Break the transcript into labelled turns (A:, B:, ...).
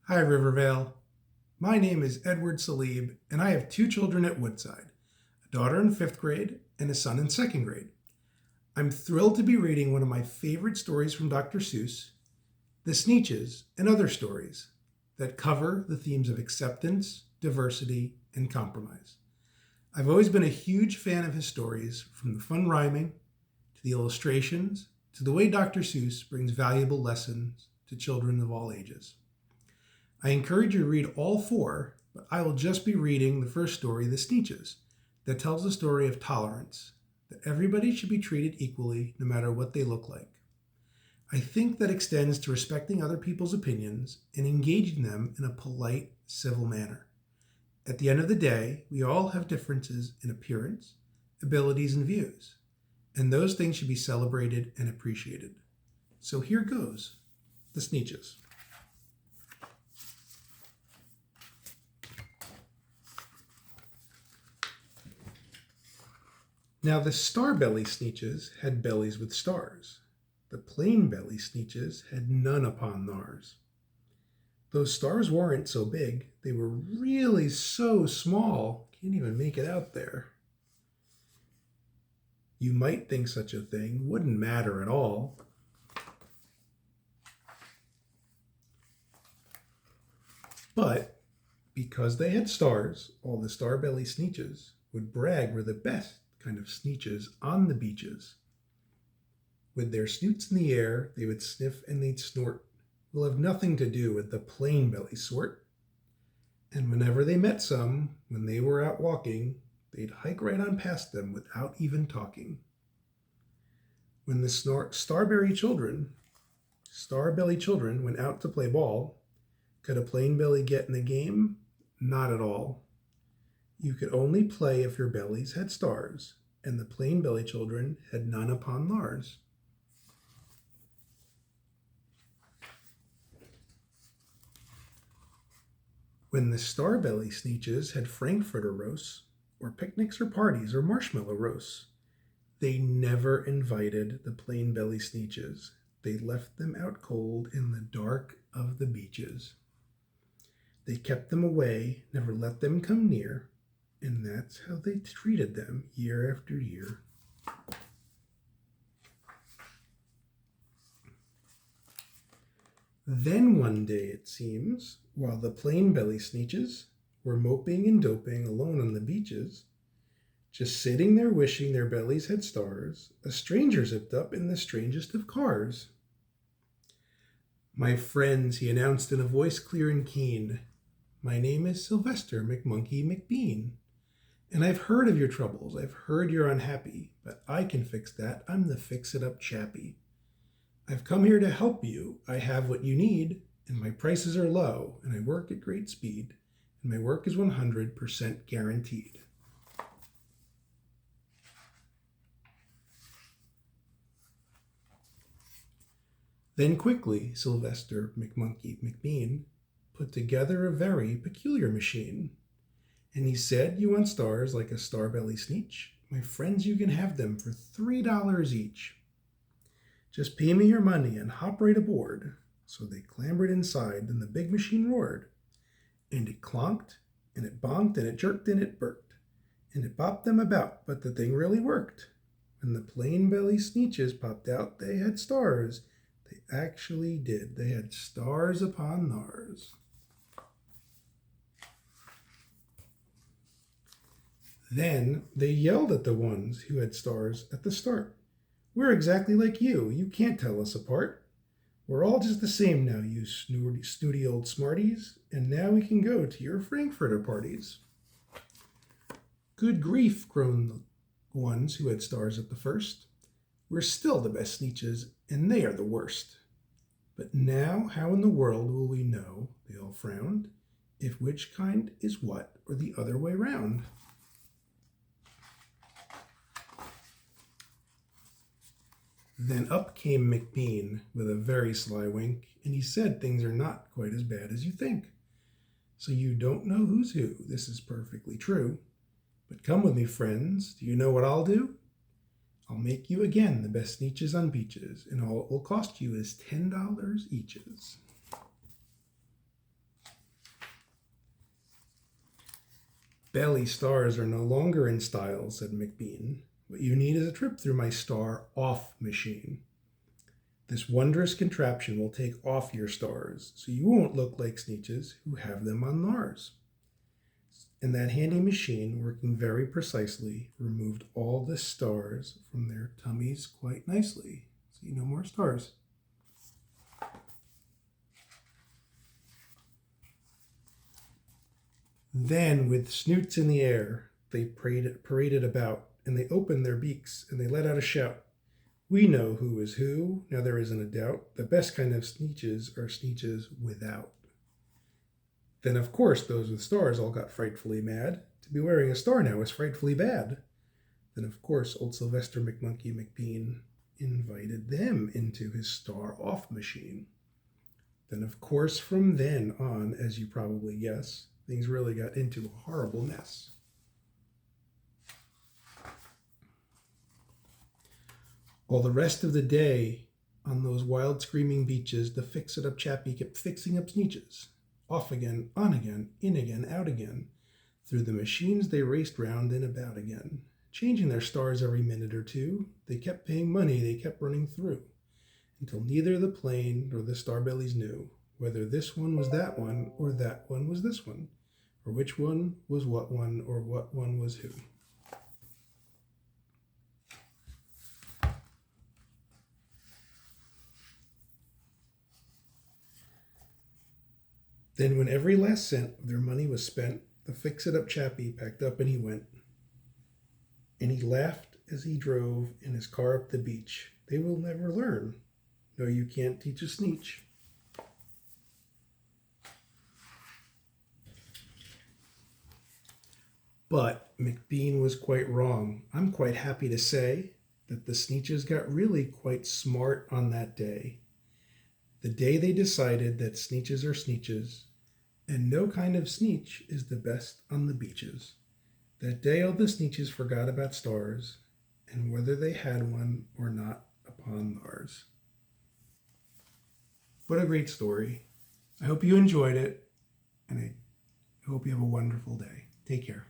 A: Hi, Rivervale. My name is Ed Salib, and I have two children at Woodside, a daughter in fifth grade and a son in second grade. I'm thrilled to be reading one of my favorite stories from Dr. Seuss, The Sneetches, and other stories that cover the themes of acceptance, diversity, and compromise. I've always been a huge fan of his stories, from the fun rhyming to the illustrations to the way Dr. Seuss brings valuable lessons to children of all ages. I encourage you to read all four, but I will just be reading the first story, The Sneetches, that tells the story of tolerance, that everybody should be treated equally no matter what they look like. I think that extends to respecting other people's opinions and engaging them in a polite, civil manner. At the end of the day, we all have differences in appearance, abilities, and views, and those things should be celebrated and appreciated. So here goes, The Sneetches. Now the star-bellied Sneetches had bellies with stars. The plain-belly Sneetches had none upon theirs. Those stars weren't so big, they were really so small, can't even make it out there. You might think such a thing wouldn't matter at all. But because they had stars, all the star-bellied Sneetches would brag were the best kind of Sneetches on the beaches. With their snoots in the air, they would sniff and they'd snort. Will have nothing to do with the plain belly sort. And whenever they met some, when they were out walking, they'd hike right on past them without even talking. When the star-bellied children went out to play ball, could a plain belly get in the game? Not at all. You could only play if your bellies had stars, and the plain belly children had none upon theirs. When the star-bellied Sneetches had Frankfurter roasts, or picnics or parties or marshmallow roasts, they never invited the plain belly Sneetches. They left them out cold in the dark of the beaches. They kept them away, never let them come near, and that's how they treated them year after year. Then one day, it seems, while the plain-belly Sneetches were moping and doping alone on the beaches, just sitting there wishing their bellies had stars, a stranger zipped up in the strangest of cars. "My friends," he announced in a voice clear and keen, "my name is Sylvester McMonkey McBean. And I've heard of your troubles, I've heard you're unhappy, but I can fix that, I'm the fix-it-up chappie. I've come here to help you, I have what you need, and my prices are low, and I work at great speed, and my work is 100% guaranteed." Then quickly, Sylvester McMonkey McBean put together a very peculiar machine. And he said, "You want stars like a star-bellied Sneetch? My friends, you can have them for $3 each. Just pay me your money and hop right aboard." So they clambered inside, and the big machine roared. And it clonked, and it bonked, and it jerked, and it burked. And it bopped them about, but the thing really worked. When the plain-belly Sneetches popped out, they had stars. They actually did. They had stars upon theirs. Then they yelled at the ones who had stars at the start. "We're exactly like you. You can't tell us apart. We're all just the same now, you snooty old smarties, and now we can go to your Frankfurter parties." "Good grief," groaned the ones who had stars at the first. "We're still the best Sneetches, and they are the worst." "But now how in the world will we know," they all frowned, "if which kind is what, or the other way round?" Then up came McBean with a very sly wink, and he said, "Things are not quite as bad as you think. So you don't know who's who, this is perfectly true. But come with me, friends, do you know what I'll do? I'll make you again the best Sneetches on beaches, and all it will cost you is $10 eaches." Belly stars are no longer in style, said McBean. What you need is a trip through my star-off machine. This wondrous contraption will take off your stars, so you won't look like Sneetches who have them on Mars. And that handy machine, working very precisely, removed all the stars from their tummies quite nicely. See, no more stars. Then, with snoots in the air, they paraded about, and they opened their beaks, and they let out a shout. We know who is who, now there isn't a doubt. The best kind of Sneetches are Sneetches without. Then, of course, those with stars all got frightfully mad. To be wearing a star now is frightfully bad. Then, of course, old Sylvester McMonkey McBean invited them into his star-off machine. Then, of course, from then on, as you probably guess, things really got into a horrible mess. All the rest of the day, on those wild screaming beaches, the fix-it-up chappie kept fixing up Sneetches. Off again, on again, in again, out again. Through the machines they raced round and about again, changing their stars every minute or two. They kept paying money, they kept running through, until neither the plane nor the star-bellies knew whether this one was that one, or that one was this one, or which one was what one, or what one was who. Then when every last cent of their money was spent, the fix-it-up chappie packed up and he went. And he laughed as he drove in his car up the beach. They will never learn. No, you can't teach a Sneetch. But McBean was quite wrong. I'm quite happy to say that the Sneetches got really quite smart on that day. The day they decided that Sneetches are Sneetches, and no kind of Sneetch is the best on the beaches. That day all the Sneetches forgot about stars, and whether they had one or not upon Mars. What a great story. I hope you enjoyed it, and I hope you have a wonderful day. Take care.